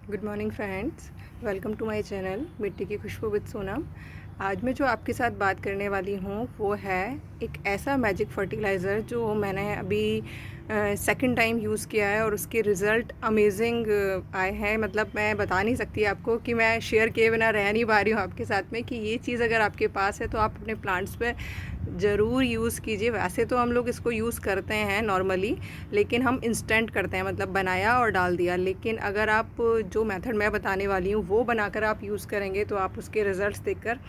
Good morning friends, welcome to my channel मिट्टी की खुशबू with Sonam. आज मैं जो आपके साथ बात करने वाली हूँ वो है एक ऐसा मैजिक फर्टिलाइज़र जो मैंने अभी सेकंड टाइम यूज़ किया है और उसके रिज़ल्ट अमेजिंग आए हैं। मतलब मैं बता नहीं सकती आपको कि मैं शेयर किए बिना रह नहीं पा रही हूँ आपके साथ में कि ये चीज़ अगर आपके पास है तो आप अपने प्लांट्स पे ज़रूर यूज़ कीजिए। वैसे तो हम लोग इसको यूज़ करते हैं नॉर्मली, लेकिन हम इंस्टेंट करते हैं, मतलब बनाया और डाल दिया। लेकिन अगर आप जो मेथड मैं बताने वाली हूँ वो बनाकर आप यूज़ करेंगे तो आप उसके रिज़ल्ट्स देखकर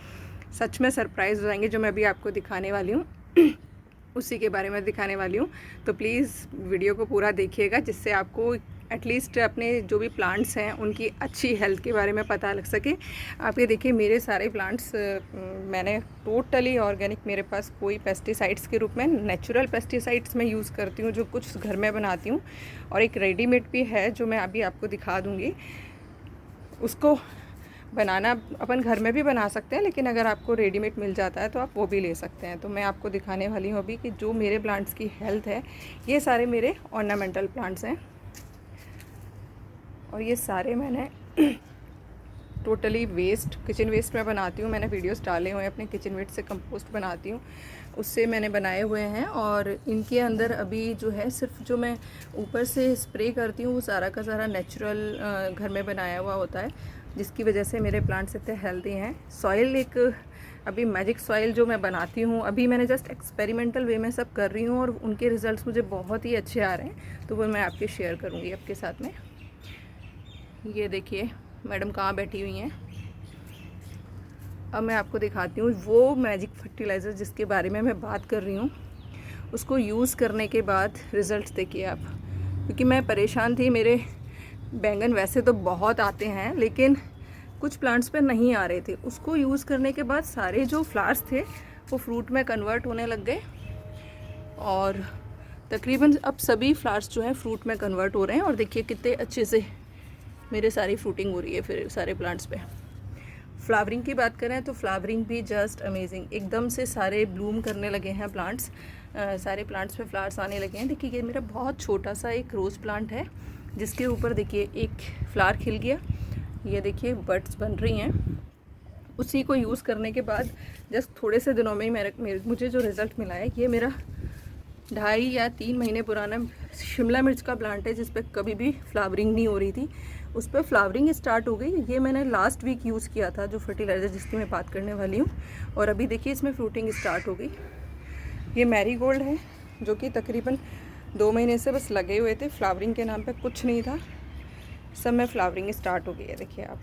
सच में सरप्राइज़ हो जाएंगे। जो मैं अभी आपको दिखाने वाली हूँ उसी के बारे में दिखाने वाली हूँ। तो प्लीज़ वीडियो को पूरा देखिएगा, जिससे आपको एटलीस्ट अपने जो भी प्लांट्स हैं उनकी अच्छी हेल्थ के बारे में पता लग सके। आप ये देखिए, मेरे सारे प्लांट्स मैंने टोटली ऑर्गेनिक, मेरे पास कोई पेस्टिसाइड्स के रूप में नेचुरल पेस्टिसाइड्स मैं यूज़ करती हूँ जो कुछ घर में बनाती हूँ, और एक रेडीमेड भी है जो मैं अभी आपको दिखा दूँगी। उसको बनाना अपन घर में भी बना सकते हैं, लेकिन अगर आपको रेडीमेड मिल जाता है तो आप वो भी ले सकते हैं। तो मैं आपको दिखाने वाली हूँ अभी कि जो मेरे प्लांट्स की हेल्थ है। ये सारे मेरे ऑर्नामेंटल प्लांट्स हैं और ये सारे मैंने टोटली वेस्ट, किचन वेस्ट में बनाती हूँ। मैंने वीडियोस डाले हुए हैं, अपने किचन वेस्ट से कंपोस्ट बनाती हूँ, उससे मैंने बनाए हुए हैं। और इनके अंदर अभी जो है सिर्फ जो मैं ऊपर से स्प्रे करती हूँ वो सारा का सारा नेचुरल घर में बनाया हुआ होता है, जिसकी वजह से मेरे प्लांट्स इतने हेल्दी हैं। सॉइल एक अभी मैजिक सॉइल जो मैं बनाती हूँ, अभी मैंने जस्ट एक्सपेरिमेंटल वे में सब कर रही हूँ और उनके रिज़ल्ट्स मुझे बहुत ही अच्छे आ रहे हैं, तो वो मैं आपके शेयर करूँगी आपके साथ में। ये देखिए मैडम कहाँ बैठी हुई हैं। अब मैं आपको दिखाती हूँ वो मैजिक फर्टिलाइज़र जिसके बारे में मैं बात कर रही हूँ। उसको यूज़ करने के बाद रिज़ल्ट्स देखिए आप, क्योंकि मैं परेशान थी। मेरे बैंगन वैसे तो बहुत आते हैं, लेकिन कुछ प्लांट्स पे नहीं आ रहे थे। उसको यूज़ करने के बाद सारे जो फ्लावर्स थे वो फ्रूट में कन्वर्ट होने लग गए, और तकरीबन अब सभी फ्लावर्स जो हैं फ्रूट में कन्वर्ट हो रहे हैं। और देखिए कितने अच्छे से मेरे सारी फ्रूटिंग हो रही है फिर सारे प्लांट्स पे। फ्लावरिंग की बात करें तो फ्लावरिंग भी जस्ट अमेजिंग, एकदम से सारे ब्लूम करने लगे हैं प्लांट्स। सारे प्लांट्स पे फ्लावर्स आने लगे हैं। देखिए ये मेरा बहुत छोटा सा एक रोज़ प्लांट है जिसके ऊपर देखिए एक फ्लावर खिल गया। ये देखिए बड्स बन रही हैं। उसी को यूज़ करने के बाद जस्ट थोड़े से दिनों में ही मुझे जो रिज़ल्ट मिला है, ये मेरा 2.5 या 3 महीने पुराना शिमला मिर्च का प्लांट है जिस पर कभी भी फ्लावरिंग नहीं हो रही थी। उस पर फ्लावरिंग स्टार्ट हो गई। ये मैंने लास्ट वीक यूज़ किया था, जो फर्टिलाइज़र जिसकी मैं बात करने वाली हूँ, और अभी देखिए इसमें फ्रूटिंग स्टार्ट हो गई। ये मैरीगोल्ड है जो कि तकरीबन 2 महीने से बस लगे हुए थे, फ्लावरिंग के नाम पे कुछ नहीं था, सब में फ्लावरिंग स्टार्ट हो गई है। देखिए आप,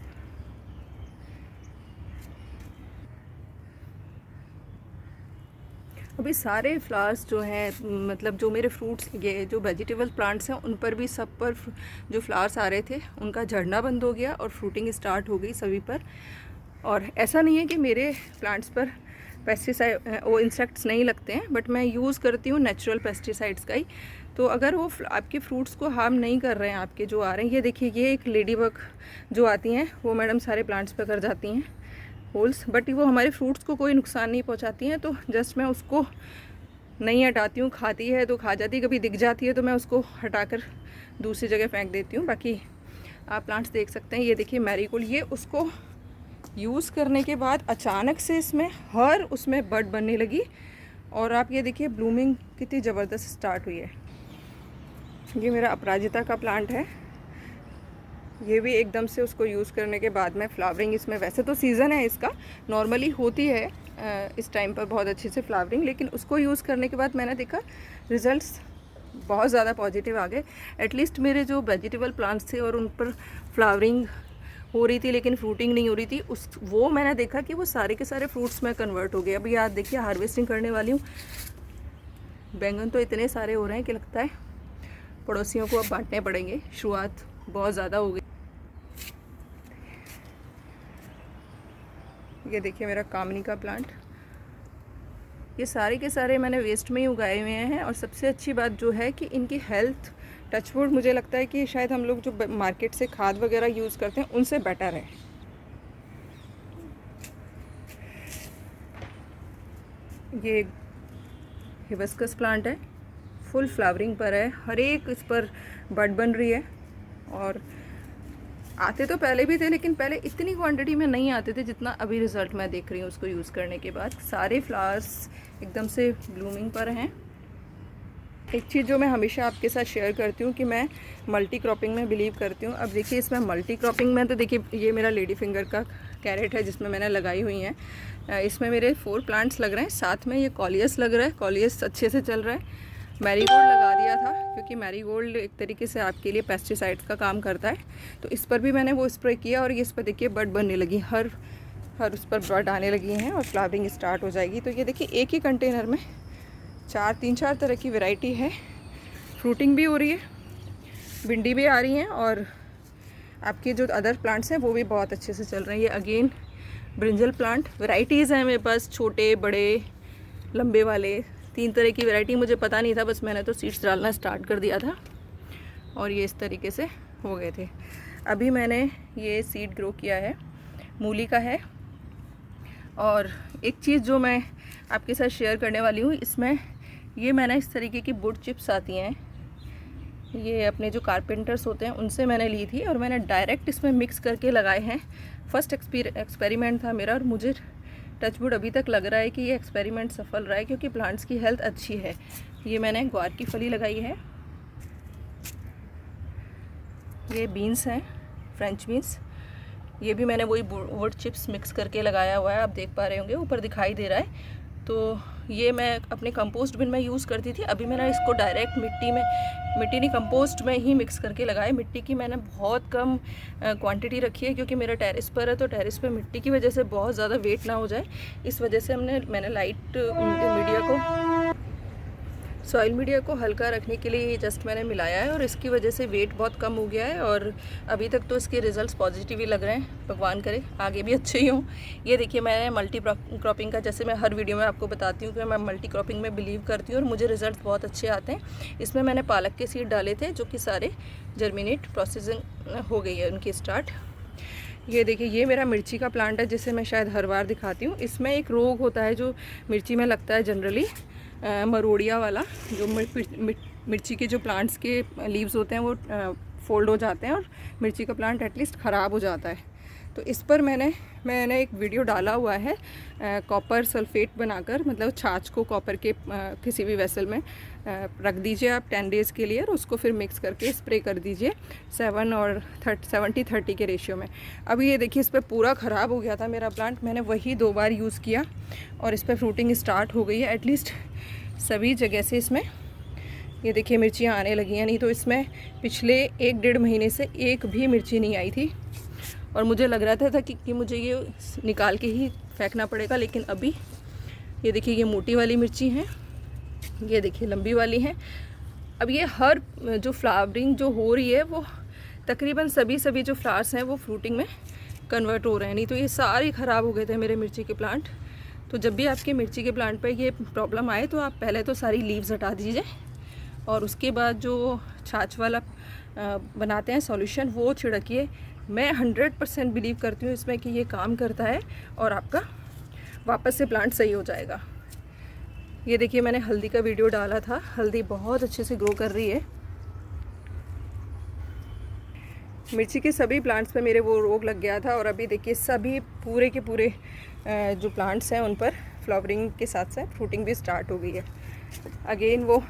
अभी सारे फ्लावर्स जो हैं, मतलब जो मेरे फ्रूट्स, ये जो वेजिटेबल प्लांट्स हैं उन पर भी सब पर जो फ्लावर्स आ रहे थे उनका झड़ना बंद हो गया और फ्रूटिंग स्टार्ट हो गई सभी पर। और ऐसा नहीं है कि मेरे प्लांट्स पर पेस्टिसाइड वो इंसेक्ट्स नहीं लगते हैं, बट मैं यूज़ करती हूँ नेचुरल पेस्टिसाइड्स का ही। तो अगर वो आपके फ्रूट्स को हार्म नहीं कर रहे हैं, आपके जो आ रहे हैं, ये देखिए ये एक लेडी बग जो आती हैं वो मैडम सारे प्लांट्स पर कर जाती हैं होल्स, बट वो हमारे फ्रूट्स को कोई नुकसान नहीं पहुंचाती हैं। तो जस्ट मैं उसको नहीं हटाती हूँ, खाती है तो खा जाती है, कभी दिख जाती है तो मैं उसको हटाकर दूसरी जगह फेंक देती हूँ। बाकी आप प्लांट्स देख सकते हैं। ये देखिए मैरीगोल्ड, ये उसको यूज़ करने के बाद अचानक से इसमें हर उसमें बड बनने लगी, और आप ये देखिए ब्लूमिंग कितनी ज़बरदस्त स्टार्ट हुई है। ये मेरा अपराजिता का प्लांट है। ये भी एकदम से उसको यूज़ करने के बाद में फ्लावरिंग, इसमें वैसे तो सीज़न है इसका, नॉर्मली होती है इस टाइम पर बहुत अच्छे से फ्लावरिंग, लेकिन उसको यूज़ करने के बाद मैंने देखा रिज़ल्ट्स बहुत ज़्यादा पॉजिटिव आ गए। एटलीस्ट मेरे जो वेजिटेबल प्लांट्स थे और उन पर फ्लावरिंग हो रही थी लेकिन फ्रूटिंग नहीं हो रही थी, वो मैंने देखा कि वो सारे के सारे फ्रूट्स में कन्वर्ट हो गए। अभी याद देखिए हार्वेस्टिंग करने वाली हूँ। बैंगन तो इतने सारे हो रहे हैं कि लगता है पड़ोसियों को अब बांटने पड़ेंगे, शुरुआत बहुत ज़्यादा हो गई। ये देखिए मेरा कामनी का प्लांट, ये सारे के सारे मैंने वेस्ट में ही उगाए हुए हैं। और सबसे अच्छी बात जो है कि इनकी हेल्थ, टचवुड, मुझे लगता है कि शायद हम लोग जो मार्केट से खाद वगैरह यूज़ करते हैं उनसे बेटर है। ये हिबिस्कस प्लांट है, फुल फ्लावरिंग पर है, हर एक इस पर बड बन रही है। और आते तो पहले भी थे, लेकिन पहले इतनी क्वांटिटी में नहीं आते थे जितना अभी रिज़ल्ट मैं देख रही हूँ उसको यूज़ करने के बाद। सारे फ्लावर्स एकदम से ब्लूमिंग पर हैं। एक चीज़ जो मैं हमेशा आपके साथ शेयर करती हूँ कि मैं मल्टी क्रॉपिंग में बिलीव करती हूँ। अब देखिए इसमें मल्टी क्रॉपिंग में तो देखिए ये मेरा लेडी फिंगर का कैरेट है जिसमें मैंने लगाई हुई हैं। इसमें मेरे 4 प्लांट्स लग रहे हैं, साथ में ये कॉलियस लग रहा है, कॉलियस अच्छे से चल रहा है। मैरीगोल्ड लगा दिया था क्योंकि मैरीगोल्ड एक तरीके से आपके लिए पेस्टिसाइड्स का काम करता है, तो इस पर भी मैंने वो स्प्रे किया और ये इस पर देखिए बड बनने लगी, हर उस पर बड आने लगी हैं और फ्लावरिंग स्टार्ट हो जाएगी। तो ये देखिए एक ही कंटेनर में 3-4 तरह की वैरायटी है, फ्रूटिंग भी हो रही है, भिंडी भी आ रही हैं और आपके जो अदर प्लांट्स हैं वो भी बहुत अच्छे से चल रहे हैं। ये अगेन ब्रिंजल प्लांट वैरायटीज़ हैं मेरे पास, छोटे बड़े लंबे वाले 3 तरह की वैरायटी। मुझे पता नहीं था, बस मैंने तो सीड्स डालना स्टार्ट कर दिया था और ये इस तरीके से हो गए थे। अभी मैंने ये सीड ग्रो किया है, मूली का है। और एक चीज़ जो मैं आपके साथ शेयर करने वाली हूँ, इसमें ये मैंने इस तरीके की वुड चिप्स आती हैं, ये अपने जो कारपेंटर्स होते हैं उनसे मैंने ली थी और मैंने डायरेक्ट इसमें मिक्स करके लगाए हैं। फर्स्ट एक्सपेरिमेंट था मेरा और मुझे टचवुड अभी तक लग रहा है कि ये एक्सपेरिमेंट सफल रहा है क्योंकि प्लांट्स की हेल्थ अच्छी है। ये मैंने ग्वार की फली लगाई है, ये बीन्स हैं, फ्रेंच बीन्स, ये भी मैंने वही वुड चिप्स मिक्स करके लगाया हुआ है, आप देख पा रहे होंगे ऊपर दिखाई दे रहा है। तो ये मैं अपने कंपोस्ट बिन में यूज़ करती थी, अभी मैंने इसको डायरेक्ट मिट्टी नहीं कंपोस्ट में ही मिक्स करके लगाया। मिट्टी की मैंने बहुत कम क्वांटिटी रखी है क्योंकि मेरा टेरेस पर है, तो टेरेस पे मिट्टी की वजह से बहुत ज़्यादा वेट ना हो जाए, इस वजह से मैंने लाइट सॉइल मीडिया को हल्का रखने के लिए जस्ट मैंने मिलाया है और इसकी वजह से वेट बहुत कम हो गया है और अभी तक तो इसके रिजल्ट्स पॉजिटिव ही लग रहे हैं। भगवान करे आगे भी अच्छे ही हों। ये देखिए मैंने मल्टी क्रॉपिंग का, जैसे मैं हर वीडियो में आपको बताती हूँ कि मैं मल्टी क्रॉपिंग में बिलीव करती हूँ और मुझे रिजल्ट बहुत अच्छे आते हैं। इसमें मैंने पालक के सीड डाले थे जो कि सारे जर्मिनेट प्रोसेसिंग हो गई है उनकी स्टार्ट। ये देखिए ये मेरा मिर्ची का प्लांट है जिसे मैं शायद हर बार दिखाती हूँ। इसमें एक रोग होता है जो मिर्ची में लगता है जनरली, मरोड़िया वाला, जो मिर्ची के जो प्लांट्स के लीव्स होते हैं वो फोल्ड हो जाते हैं और मिर्ची का प्लांट एटलीस्ट ख़राब हो जाता है। तो इस पर मैंने एक वीडियो डाला हुआ है, कॉपर सल्फेट बनाकर, मतलब छाछ को कॉपर के किसी भी वेसल में रख दीजिए आप 10 डेज़ के लिए और उसको फिर मिक्स करके स्प्रे कर दीजिए 7 और 70-30 के रेशियो में। अभी ये देखिए इस पर पूरा ख़राब हो गया था मेरा प्लांट, मैंने वही 2 बार यूज़ किया और इस पर फ्रूटिंग स्टार्ट हो गई है एटलीस्ट सभी जगह से। इसमें ये देखिए मिर्चियाँ आने लगी हैं, नहीं तो इसमें पिछले 1-1.5 महीने से एक भी मिर्ची नहीं आई थी और मुझे लग रहा था कि मुझे ये निकाल के ही फेंकना पड़ेगा। लेकिन अभी ये देखिए ये मोटी वाली मिर्ची हैं, ये देखिए लंबी वाली हैं। अब ये हर जो फ्लावरिंग जो हो रही है वो तकरीबन सभी जो फ्लावर्स हैं वो फ्रूटिंग में कन्वर्ट हो रहे हैं, नहीं तो ये सारे ख़राब हो गए थे मेरे मिर्ची के प्लांट। तो जब भी आपके मिर्ची के प्लांट पर ये प्रॉब्लम आए तो आप पहले तो सारी लीव्स हटा दीजिए और उसके बाद जो छाछ वाला बनाते हैं सॉल्यूशन वो छिड़किए। मैं 100% बिलीव करती हूँ इसमें कि ये काम करता है और आपका वापस से प्लांट सही हो जाएगा। ये देखिए मैंने हल्दी का वीडियो डाला था, हल्दी बहुत अच्छे से ग्रो कर रही है। मिर्ची के सभी प्लांट्स पे मेरे वो रोग लग गया था और अभी देखिए सभी पूरे के पूरे जो प्लांट्स हैं उन पर फ्लावरिंग के साथ साथ फ्रूटिंग भी स्टार्ट हो गई है। अगेन वो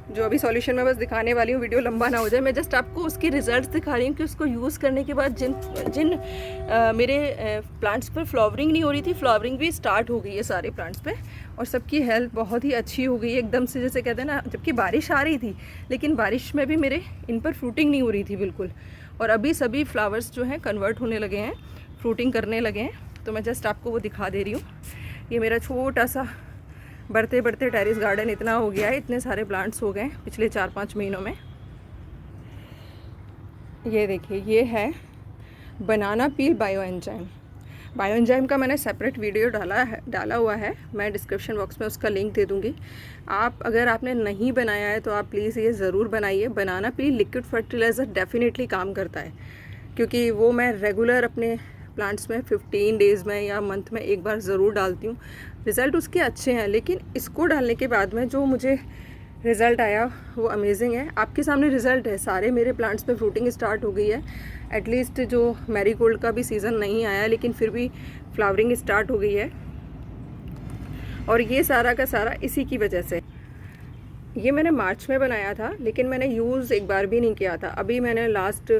जो अभी सॉल्यूशन में बस दिखाने वाली हूँ, वीडियो लंबा ना हो जाए, मैं जस्ट आपको उसके रिजल्ट्स दिखा रही हूँ कि उसको यूज़ करने के बाद जिन मेरे प्लांट्स पर फ्लावरिंग नहीं हो रही थी, फ्लावरिंग भी स्टार्ट हो गई है सारे प्लांट्स पे और सबकी हेल्थ बहुत ही अच्छी हो गई है एकदम से, जैसे कहते हैं ना, जबकि बारिश आ रही थी लेकिन बारिश में भी मेरे इन पर फ्रूटिंग नहीं हो रही थी बिल्कुल। और अभी सभी फ्लावर्स जो हैं कन्वर्ट होने लगे हैं, फ्रूटिंग करने लगे हैं, तो मैं जस्ट आपको वो दिखा दे रही हूँ। ये मेरा छोटा सा बढ़ते बढ़ते टेरेस गार्डन इतना हो गया है, इतने सारे प्लांट्स हो गए पिछले 4-5 महीनों में। ये देखिए ये है बनाना पील बायो एंजाइम का मैंने सेपरेट वीडियो डाला हुआ है, मैं डिस्क्रिप्शन बॉक्स में उसका लिंक दे दूँगी। आप अगर आपने नहीं बनाया है तो आप प्लीज़ ये ज़रूर बनाइए। बनाना पील लिक्विड फर्टिलाइज़र डेफिनेटली काम करता है क्योंकि वो मैं रेगुलर अपने प्लांट्स में 15 डेज़ में या मंथ में एक बार ज़रूर डालती हूँ। रिज़ल्ट उसके अच्छे हैं, लेकिन इसको डालने के बाद में जो मुझे रिज़ल्ट आया वो अमेजिंग है। आपके सामने रिज़ल्ट है, सारे मेरे प्लांट्स में फ्रूटिंग स्टार्ट हो गई है। एटलीस्ट जो मैरीगोल्ड का भी सीज़न नहीं आया लेकिन फिर भी फ्लावरिंग स्टार्ट हो गई है, और ये सारा का सारा इसी की वजह से। ये मैंने मार्च में बनाया था लेकिन मैंने यूज़ एक बार भी नहीं किया था। अभी मैंने लास्ट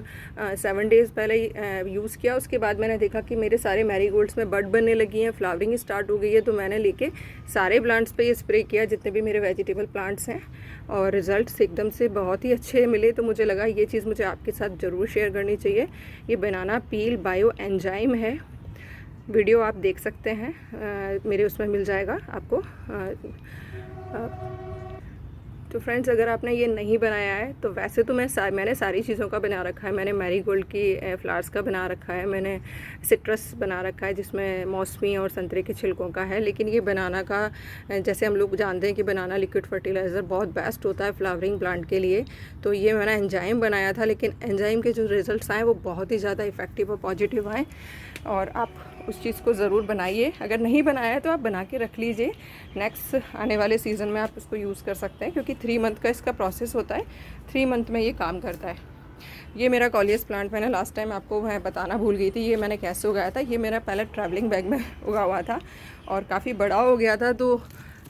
7 डेज़ पहले यूज़ किया। उसके बाद मैंने देखा कि मेरे सारे मैरीगोल्ड्स में बड बनने लगी हैं, फ्लावरिंग स्टार्ट हो गई है। तो मैंने लेके सारे प्लांट्स पे ये स्प्रे किया, जितने भी मेरे वेजिटेबल प्लांट्स हैं, और रिज़ल्ट्स एकदम से बहुत ही अच्छे मिले। तो मुझे लगा ये चीज़ मुझे आपके साथ ज़रूर शेयर करनी चाहिए। ये बनाना पील बायो एंजाइम है, वीडियो आप देख सकते हैं, मेरे उसमें मिल जाएगा आपको। तो फ्रेंड्स, अगर आपने ये नहीं बनाया है तो वैसे तो मैंने सारी चीज़ों का बना रखा है। मैंने मैरीगोल्ड की फ्लावर्स का बना रखा है, मैंने सिट्रस बना रखा है जिसमें मौसमी और संतरे के छिलकों का है। लेकिन ये बनाना का, जैसे हम लोग जानते हैं कि बनाना लिक्विड फर्टिलाइज़र बहुत बेस्ट होता है फ्लावरिंग प्लांट के लिए, तो ये मैंने एंजाइम बनाया था। लेकिन एंजाइम के जो रिज़ल्ट्स आए वो बहुत ही ज़्यादा इफ़ेक्टिव और पॉजिटिव आए, और आप उस चीज़ को ज़रूर बनाइए। अगर नहीं बनाया है तो आप बना के रख लीजिए, नेक्स्ट आने वाले सीज़न में आप इसको यूज़ कर सकते हैं, क्योंकि 3 मंथ का इसका प्रोसेस होता है, 3 मंथ में ये काम करता है। ये मेरा कॉलियस प्लांट मैंने लास्ट टाइम आपको मैं बताना भूल गई थी, ये मैंने कैसे उगाया था। ये मेरा पहले ट्रैवलिंग बैग में उगा हुआ था और काफ़ी बड़ा हो गया था, तो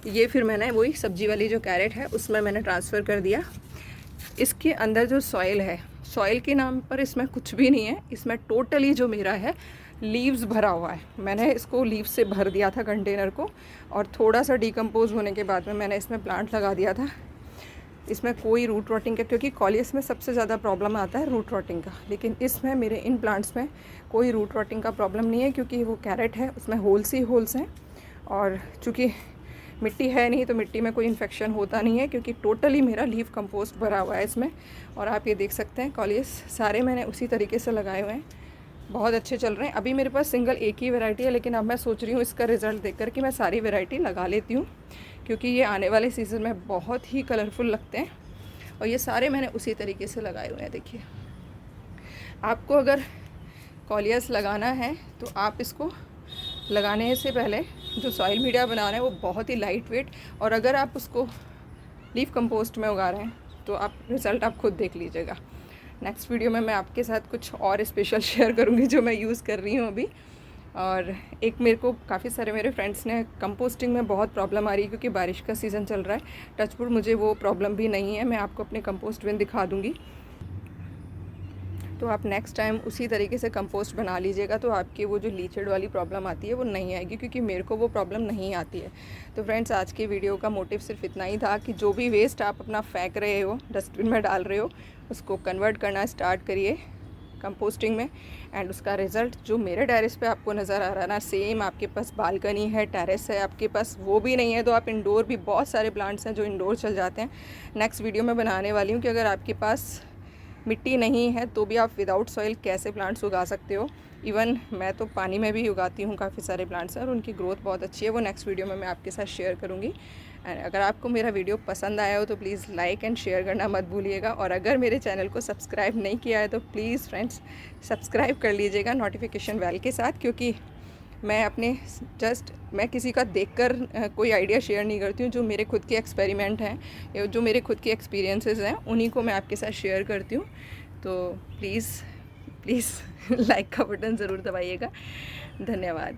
ये फिर मैंने वही सब्जी वाली जो कैरेट है उसमें मैंने ट्रांसफ़र कर दिया। इसके अंदर जो सॉइल है, सॉइल के नाम पर इसमें कुछ भी नहीं है, इसमें टोटली जो मेरा है लीव्स भरा हुआ है। मैंने इसको लीव्स से भर दिया था कंटेनर को, और थोड़ा सा डिकम्पोज होने के बाद में मैंने इसमें प्लांट लगा दिया था। इसमें कोई रूट रॉटिंग का, क्योंकि कॉलियस में सबसे ज़्यादा प्रॉब्लम आता है रूट रॉटिंग का, लेकिन इसमें मेरे इन प्लांट्स में कोई रूट रॉटिंग का प्रॉब्लम नहीं है, क्योंकि वो कैरेट है उसमें होल्स ही होल्स हैं, और चूँकि मिट्टी है नहीं तो मिट्टी में कोई इन्फेक्शन होता नहीं है, क्योंकि टोटली मेरा लीव कंपोस्ट भरा हुआ है इसमें। और आप ये देख सकते हैं कॉलियस सारे मैंने उसी तरीके से लगाए हुए हैं, बहुत अच्छे चल रहे हैं। अभी मेरे पास सिंगल एक ही वैरायटी है, लेकिन अब मैं सोच रही हूँ इसका रिज़ल्ट देखकर कि मैं सारी वैरायटी लगा लेती हूँ, क्योंकि ये आने वाले सीज़न में बहुत ही कलरफुल लगते हैं। और ये सारे मैंने उसी तरीके से लगाए हुए हैं। देखिए, आपको अगर कॉलियस लगाना है तो आप इसको लगाने से पहले जो सॉइल मीडिया बनाना है वो बहुत ही लाइट वेट, और अगर आप उसको लीफ कंपोस्ट में उगा रहे हैं तो आप रिज़ल्ट आप खुद देख लीजिएगा। नेक्स्ट वीडियो में मैं आपके साथ कुछ और स्पेशल शेयर करूँगी जो मैं यूज़ कर रही हूँ अभी। और एक मेरे को काफ़ी सारे मेरे फ्रेंड्स ने कंपोस्टिंग में बहुत प्रॉब्लम आ रही है, क्योंकि बारिश का सीज़न चल रहा है। टचवुड मुझे वो प्रॉब्लम भी नहीं है, मैं आपको अपने कंपोस्ट बिन दिखा दूँगी, तो आप नेक्स्ट टाइम उसी तरीके से कंपोस्ट बना लीजिएगा, तो आपकी वो जो लीचेड वाली प्रॉब्लम आती है वो नहीं आएगी, क्योंकि मेरे को वो प्रॉब्लम नहीं आती है। तो फ्रेंड्स, आज की वीडियो का मोटिव सिर्फ इतना ही था कि जो भी वेस्ट आप अपना फेंक रहे हो, डस्टबिन में डाल रहे हो, उसको कन्वर्ट करना स्टार्ट करिए कंपोस्टिंग में। एंड उसका रिज़ल्ट जो मेरे टेरेस पे आपको नज़र आ रहा है ना, सेम आपके पास बालकनी है, टेरेस है आपके पास, वो भी नहीं है तो आप इंडोर भी, बहुत सारे प्लांट्स हैं जो इंडोर चल जाते हैं। नेक्स्ट वीडियो में बनाने वाली हूँ कि अगर आपके पास मिट्टी नहीं है तो भी आप विदाउट सॉइल कैसे प्लांट्स उगा सकते हो। इवन मैं तो पानी में भी उगाती हूँ काफ़ी सारे प्लांट्स हैं, और उनकी ग्रोथ बहुत अच्छी है। वो नेक्स्ट वीडियो में मैं आपके साथ शेयर करूँगी। एंड अगर आपको मेरा वीडियो पसंद आया हो तो प्लीज़ लाइक एंड शेयर करना मत भूलिएगा, और अगर मेरे चैनल को सब्सक्राइब नहीं किया है तो प्लीज़ फ्रेंड्स सब्सक्राइब कर लीजिएगा नोटिफिकेशन बेल के साथ, क्योंकि मैं किसी का देखकर कोई आइडिया शेयर नहीं करती हूँ। जो मेरे खुद के एक्सपेरिमेंट हैं या जो मेरे खुद के एक्सपीरियंसेस हैं उन्हीं को मैं आपके साथ शेयर करती हूँ। तो प्लीज़ लाइक का बटन ज़रूर दबाइएगा। धन्यवाद।